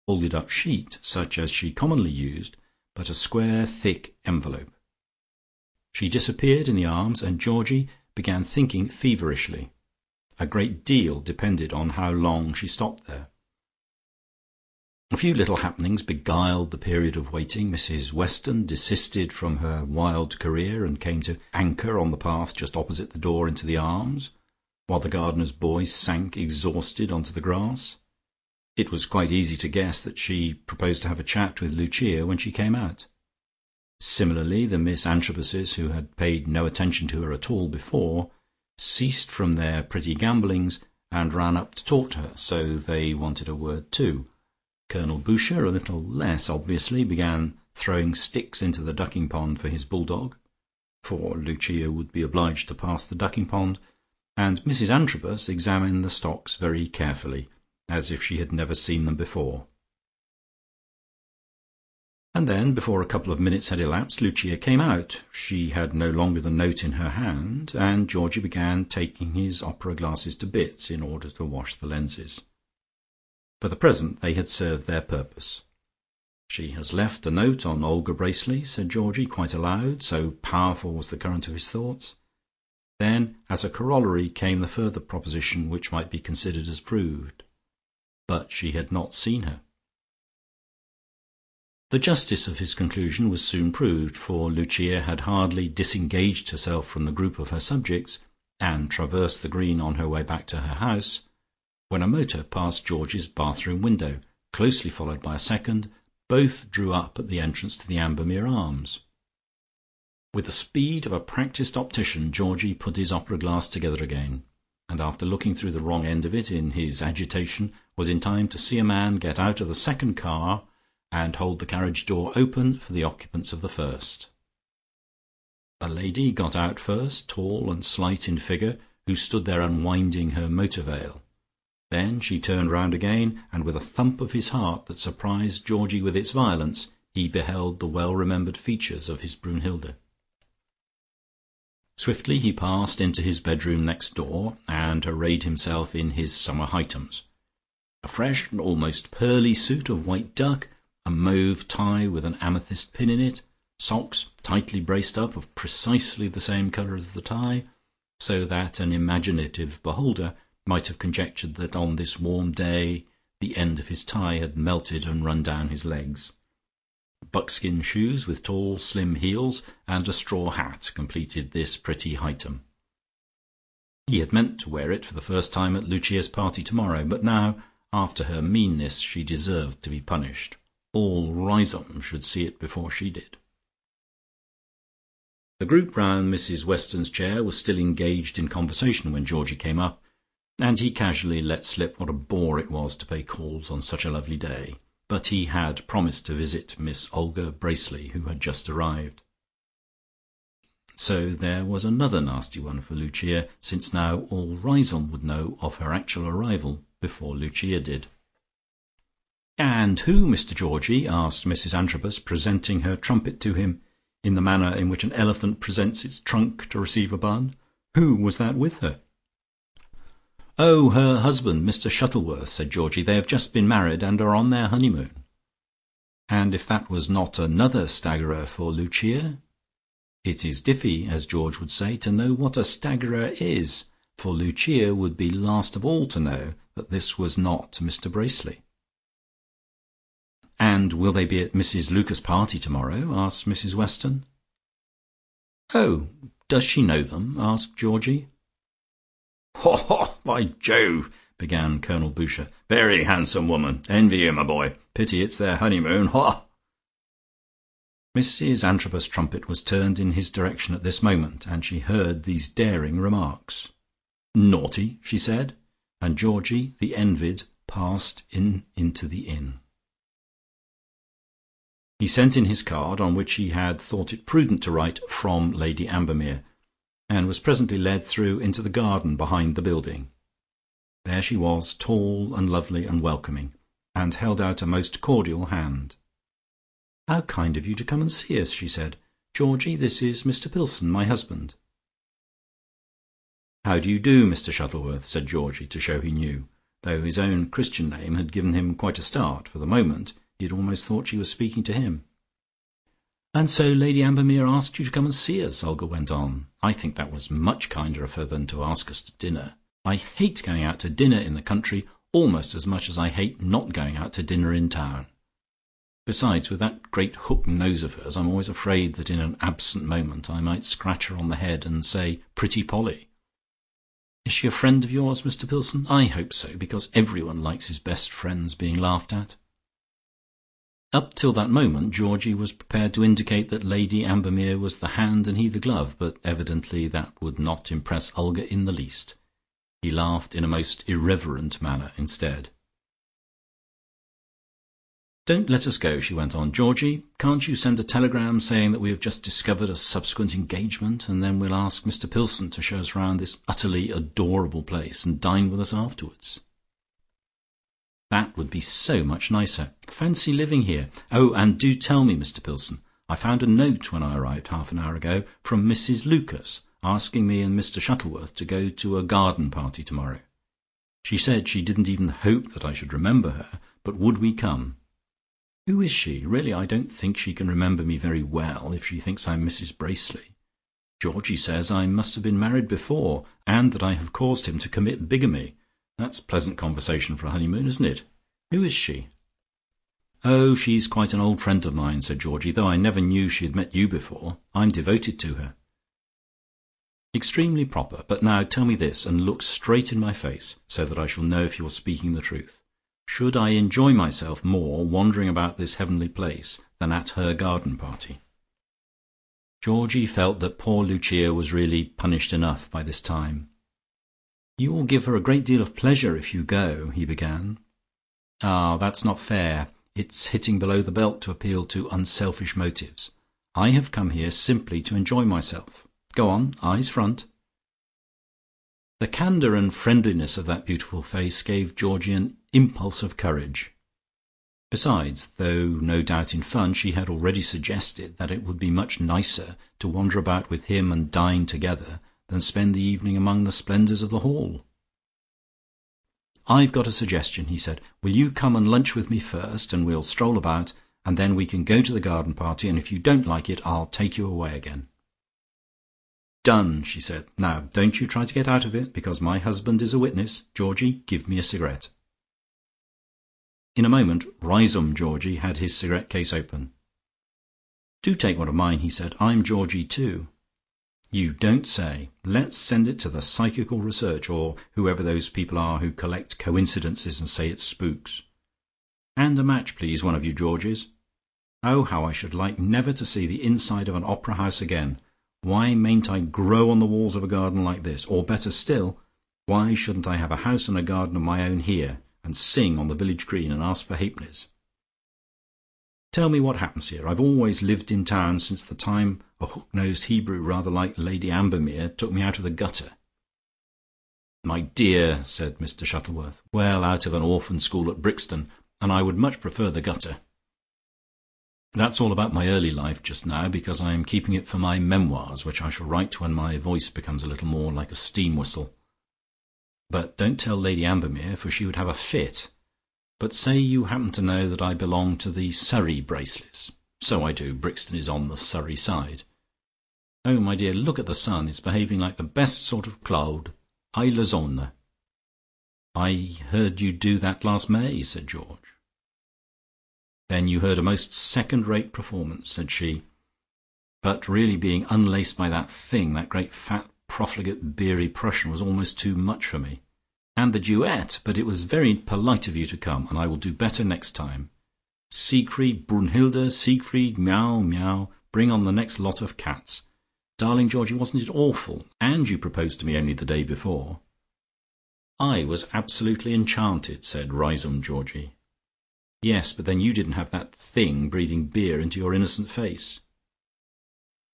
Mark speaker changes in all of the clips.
Speaker 1: folded up sheet such as she commonly used, but a square thick envelope. She disappeared in the arms, and Georgie began thinking feverishly. A great deal depended on how long she stopped there. A few little happenings beguiled the period of waiting. Mrs. Weston desisted from her wild career and came to anchor on the path just opposite the door into the arms, while the gardener's boy sank exhausted onto the grass. It was quite easy to guess that she proposed to have a chat with Lucia when she came out. Similarly, the Miss Antrobuses, who had paid no attention to her at all before, ceased from their pretty gambolings and ran up to talk to her, so they wanted a word too. Colonel Boucher, a little less obviously, began throwing sticks into the ducking pond for his bulldog, for Lucia would be obliged to pass the ducking pond, and Mrs. Antrobus examined the stocks very carefully, as if she had never seen them before. And then, before a couple of minutes had elapsed, Lucia came out. She had no longer the note in her hand, and Georgie began taking his opera glasses to bits in order to wash the lenses. For the present they had served their purpose. "She has left a note on Olga Bracely," said Georgie quite aloud, so powerful was the current of his thoughts. Then, as a corollary, came the further proposition which might be considered as proved. But she had not seen her. The justice of his conclusion was soon proved, for Lucia had hardly disengaged herself from the group of her subjects, and traversed the green on her way back to her house, when a motor passed George's bathroom window, closely followed by a second. Both drew up at the entrance to the Ambermere Arms. With the speed of a practised optician, Georgie put his opera glass together again, and after looking through the wrong end of it in his agitation, was in time to see a man get out of the second car and hold the carriage door open for the occupants of the first. A lady got out first, tall and slight in figure, who stood there unwinding her motor veil. Then she turned round again, and with a thump of his heart that surprised Georgie with its violence, he beheld the well-remembered features of his Brunhilde. Swiftly he passed into his bedroom next door, and arrayed himself in his summer items. A fresh and almost pearly suit of white duck, a mauve tie with an amethyst pin in it, socks tightly braced up of precisely the same colour as the tie, so that an imaginative beholder might have conjectured that on this warm day the end of his tie had melted and run down his legs. Buckskin shoes with tall slim heels and a straw hat completed this pretty item. He had meant to wear it for the first time at Lucia's party tomorrow, but now, after her meanness, she deserved to be punished. All Riseholme should see it before she did. The group round Mrs. Weston's chair was still engaged in conversation when Georgie came up, and he casually let slip what a bore it was to pay calls on such a lovely day. But he had promised to visit Miss Olga Bracely, who had just arrived. So there was another nasty one for Lucia, since now all Riseholme would know of her actual arrival before Lucia did. "And who, Mr. Georgie?" asked Mrs. Antrobus, presenting her trumpet to him in the manner in which an elephant presents its trunk to receive a bun. "Who was that with her?" "Oh, her husband, Mr. Shuttleworth," said Georgie. "They have just been married and are on their honeymoon." And if that was not another staggerer for Lucia, it is diffy, as George would say, to know what a staggerer is, for Lucia would be last of all to know that this was not Mr. Bracely. "And will they be at Mrs. Lucas's party tomorrow?" asked Mrs. Weston. "Oh, does she know them?" asked Georgie. "Haw, haw, by Jove," began Colonel Boucher. "Very handsome woman. Envy you, my boy. Pity it's their honeymoon. Haw!" Mrs. Antrobus' trumpet was turned in his direction at this moment, and she heard these daring remarks. "Naughty," she said, and Georgie, the envied, passed into the inn. He sent in his card, on which he had thought it prudent to write "From Lady Ambermere," and was presently led through into the garden behind the building. There she was, tall and lovely and welcoming, and held out a most cordial hand. "How kind of you to come and see us," she said. "Georgie, this is Mr. Pilson, my husband." "How do you do, Mr. Shuttleworth?" said Georgie, to show he knew, though his own Christian name had given him quite a start. For the moment he had almost thought she was speaking to him. "And so Lady Ambermere asked you to come and see us," Olga went on. "I think that was much kinder of her than to ask us to dinner. I hate going out to dinner in the country almost as much as I hate not going out to dinner in town. Besides, with that great hook nose of hers, I'm always afraid that in an absent moment I might scratch her on the head and say, 'Pretty Polly.' Is she a friend of yours, Mr Pilson? I hope so, because everyone likes his best friends being laughed at." Up till that moment Georgie was prepared to indicate that Lady Ambermere was the hand and he the glove, but evidently that would not impress Olga in the least. He laughed in a most irreverent manner instead. "Don't let us go," she went on. "Georgie, can't you send a telegram saying that we have just discovered a subsequent engagement, and then we'll ask Mr Pilson to show us round this utterly adorable place and dine with us afterwards?" "That would be so much nicer. Fancy living here. Oh, and do tell me, Mr Pilson, I found a note when I arrived half an hour ago from Mrs Lucas, asking me and Mr Shuttleworth to go to a garden party tomorrow. She said she didn't even hope that I should remember her, but would we come? Who is she? Really, I don't think she can remember me very well if she thinks I'm Mrs Bracely. Georgie says I must have been married before, and that I have caused him to commit bigamy. That's pleasant conversation for a honeymoon, isn't it? Who is she?" "Oh, she's quite an old friend of mine," said Georgie, "though I never knew she had met you before. I'm devoted to her." "Extremely proper. But now tell me this, and look straight in my face, so that I shall know if you're speaking the truth. Should I enjoy myself more wandering about this heavenly place than at her garden party?" Georgie felt that poor Lucia was really punished enough by this time. "You will give her a great deal of pleasure if you go," he began. "Ah, that's not fair. It's hitting below the belt to appeal to unselfish motives. I have come here simply to enjoy myself. Go on, eyes front." The candour and friendliness of that beautiful face gave Georgie an impulse of courage. Besides, though no doubt in fun, she had already suggested that it would be much nicer to wander about with him and dine together than spend the evening among the splendours of the hall. "I've got a suggestion," he said. "Will you come and lunch with me first, and we'll stroll about, and then we can go to the garden party, and if you don't like it, I'll take you away again." "Done," she said. "Now don't you try to get out of it, because my husband is a witness. Georgie, give me a cigarette." In a moment Riseholme Georgie had his cigarette case open. "Do take one of mine," he said. "I'm Georgie too." "You don't say. Let's send it to the Psychical Research, or whoever those people are who collect coincidences and say it's spooks. And a match, please, one of you Georges. Oh, how I should like never to see the inside of an opera house again. Why mayn't I grow on the walls of a garden like this? Or better still, why shouldn't I have a house and a garden of my own here, and sing on the village green and ask for halfpennies? Tell me what happens here. I've always lived in town since the time a hook-nosed Hebrew rather like Lady Ambermere took me out of the gutter." "My dear," said Mr Shuttleworth, "well out of an orphan school at Brixton, and I would much prefer the gutter. That's all about my early life just now, because I am keeping it for my memoirs, which I shall write when my voice becomes a little more like a steam whistle. But don't tell Lady Ambermere, for she would have a fit. But say you happen to know that I belong to the Surrey Braceleys. So I do. Brixton is on the Surrey side. Oh, my dear, look at the sun. It's behaving like the best sort of cloud. Hai la zona." "I heard you do that last May," said George. "Then you heard a most second-rate performance," said she. "But really being unlaced by that thing, that great fat profligate beery Prussian, was almost too much for me. And the duet, but it was very polite of you to come, and I will do better next time. Siegfried, Brunhilde, Siegfried, meow, meow, bring on the next lot of cats. Darling Georgie, wasn't it awful? And you proposed to me only the day before." "I was absolutely enchanted," said Riseholme Georgie. "Yes, but then you didn't have that thing breathing beer into your innocent face."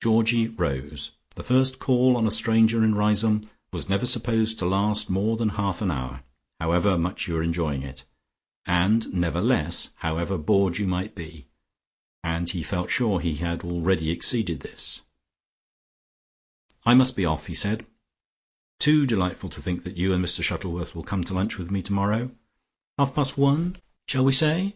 Speaker 1: Georgie rose. The first call on a stranger in Riseholme was never supposed to last more than half an hour, however much you were enjoying it, and never less, however bored you might be, and he felt sure he had already exceeded this. "I must be off," he said. "Too delightful to think that you and Mr Shuttleworth will come to lunch with me tomorrow. Half past one, shall we say?